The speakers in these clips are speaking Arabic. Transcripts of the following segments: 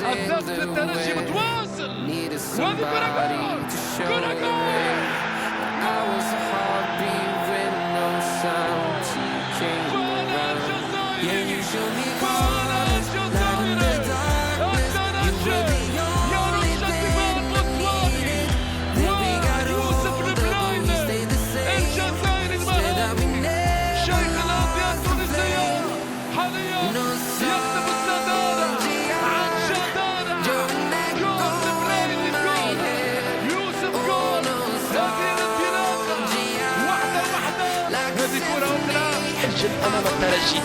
الضغط للترجي متواصل، وهذه كرة جول، كرة جول. سجل امام الترجي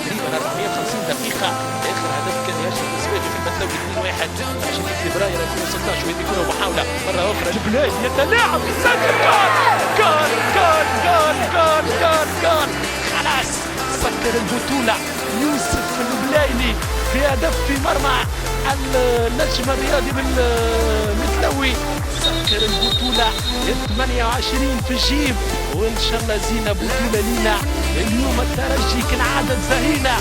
تقريبا 450 دقيقه. اخر هدف كان يشهد الاسباني في المتلوي 2-1 20 فبراير 2016. وهذه كره محاوله مره اخرى البلاد يتلاعب يسجل جول جول جول جول جول جول. خلاص سكر البطوله يوسف البلايلي في هدف في مرمى النجم الرياضي بالمتلوي. سكر البطولة 28 في الجيب، وإن شاء الله زينة بطولة لينا اليوم. الترجي كالعادة زهينة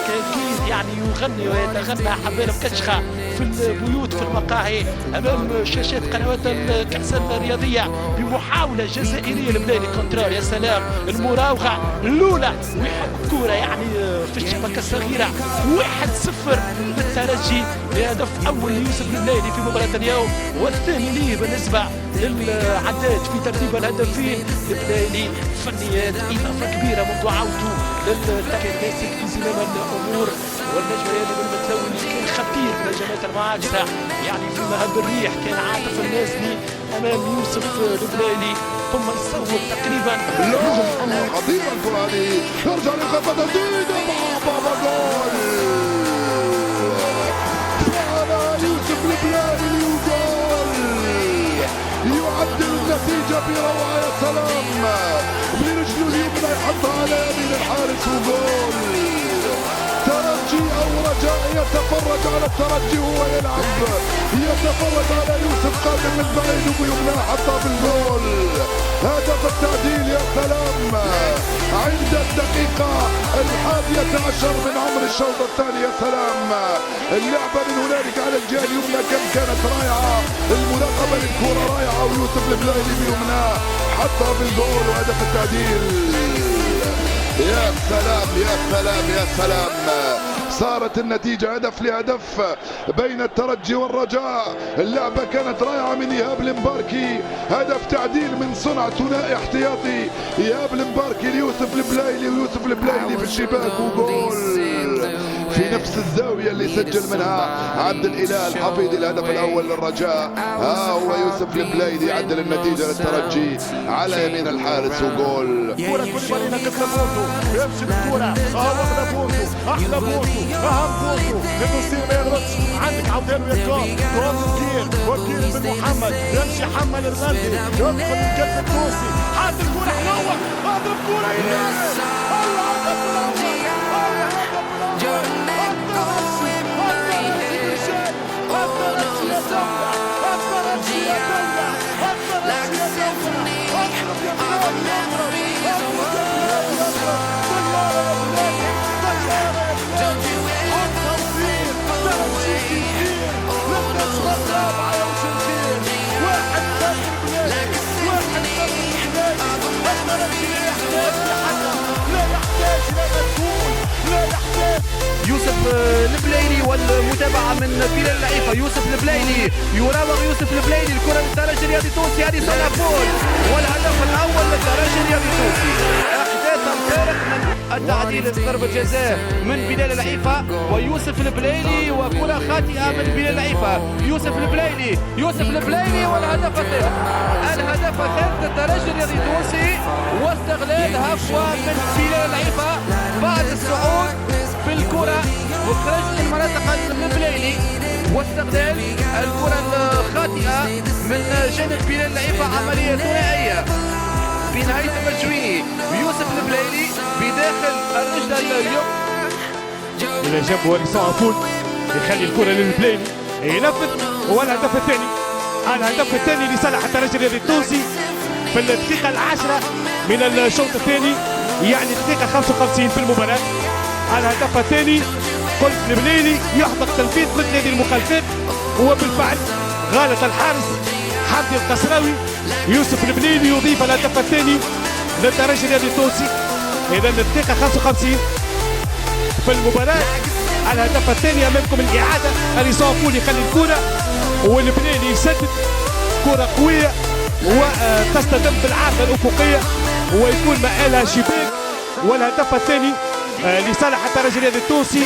أكيد يعني يغني ويتغنى حبايب كشخة في البيوت في المقاهي أمام شاشات قنوات الكأس الرياضية بمحاولة جزائرية لبلادي كونترار. يا سلام المراوغة الأولى ويحط كورة يعني في الشبكة الصغيرة. 1-0 للترجي بهدف أول ليوسف البلايلي في مباراة اليوم، والثاني ليه بالنسبة للعداد في ترتيب الهدفين. البلايلي فنيات إضافة كبيرة منذ عودته للتكتيك في زمام الأمور، والنجم الرياضي بالمتلوي اللي كان خطير في الهجمات المعاكسة يعني في مهب الريح. كان عاطف النازلي أمام يوسف البلايلي ثم يصوب تقريبا خطيرة الكرة هذه ترجع لخطة جديدة مع بابا جول. فعل يوسف البلايلي وجول يعدل النتيجة بروعة. يا سلام برجله اليمنى يحطها على يمين الحارس وجول. ترجي او رجاء يتفرج على الترجي وهو يلعب، يتفرج على يوسف قادم من بعيد وبيمنى حطها بالجول. هدف التعديل يا سلام عند الدقيقة 11 من عمر الشوط الثاني. يا سلام اللعبة من هنالك على الجهة اليمنى كانت رائعة، المراقبة للكرة رائعة، ويوسف البلايلي بيمنى حطها بالجول وهدف التعديل. يا سلام يا سلام يا سلام. صارت النتيجة هدف لهدف بين الترجي والرجاء. اللعبة كانت رائعة من إيهاب المباركي، هدف تعديل من صنع ثنائي احتياطي إيهاب المباركي ليوسف البلايلي، ويوسف البلايلي في الشباك وجول في نفس الزاوية اللي سجل منها عبد الإله الحفيظي الهدف الأول للرجاء. هو يوسف البلايلي عدل النتيجة للترجي على يمين الحارس وجول. كرة كوليبالي نقف لبوتو يمشي بالكرة أهو بوتو أحلى بوتو أهم بوتو النصير ما يغلطش. عندك عبدالو يكون كروس كير وكير بن محمد يمشي حمل الغندي يدخل الكتف التونسي حاط الكرة حلوة اضرب كرة يمين. الله هدف يوسف البلايلي والمتابعة من بلال اللعيفة. يوسف البلايلي يراوغ يوسف البلايلي الكرة للترجي الرياضي التونسي، هذه صنع فول والهدف الأول للترجي الرياضي التونسي. أحداث الفارق من التعديل ضربة جزاء من بلال اللعيفة ويوسف البلايلي، وكرة خاطئة من بلال اللعيفة. يوسف البلايلي والهدف الثالث. الهدف الثالث للترجي الرياضي التونسي، واستغلال هفوة من بلال اللعيفة بعد الصعود بالكرة وخرج من مناطق البلايلي، واستغلال الكرة الخاطئة من جانب بلال اللعيبة. عملية ثنائية في نهاية المجويني. يوسف البلايلي بداخل الرجل اليوم إلى جنب وريسون عفول يخلي الكرة للبلايلي ينفذ. والهدف الثاني لصالح الترجي الرياضي التونسي في الدقيقة 10 من الشوط الثاني، يعني الدقيقة 55 في المباراة. الهدف الثاني قلت البليلي يحدق تنفيذ مثل هذه المخالفات، وبالفعل غالط الحارس حمدي القسراوي. يوسف البليلي يضيف الهدف الثاني للترجي الرياضي التونسي. اذا الدقيقه 55 في المباراه. الهدف الثاني امامكم الاعاده. اليسون يخلي الكره والبليلي يسدد كره قويه وتستدم بالعارضه الافقيه ويكون مآلها شباك. والهدف الثاني لصالح الترجي الرياضي التونسي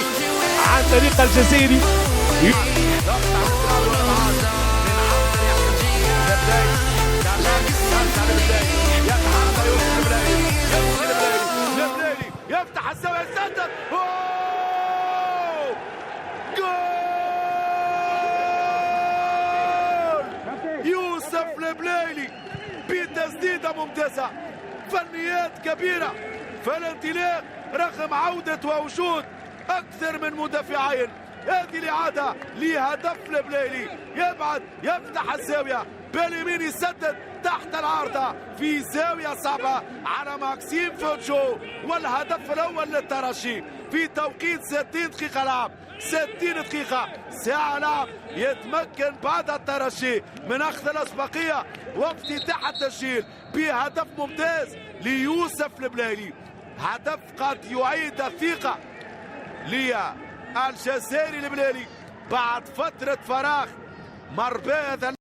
عن طريق الجزائري. يفتح الزاوية يسدد. جول يوسف البليلي بتسديدة ممتازة، فنيات كبيرة في الانطلاق رغم عودة ووجود أكثر من مدافعين. هذه الإعادة لهدف البليلي، يبعد يفتح الزاوية باليمين يسدد تحت العارضة في زاوية صعبة على ماكسيم فوتشو. والهدف الأول للترجي في توقيت 60 دقيقة لعب، 60 دقيقة ساعة لعب. يتمكن بعد الترجي من أخذ الأسبقية وافتتاح التسجيل بهدف ممتاز ليوسف البليلي. هدف قد يعيد الثقة للجزائري البليلي بعد فترة فراغ مر بها.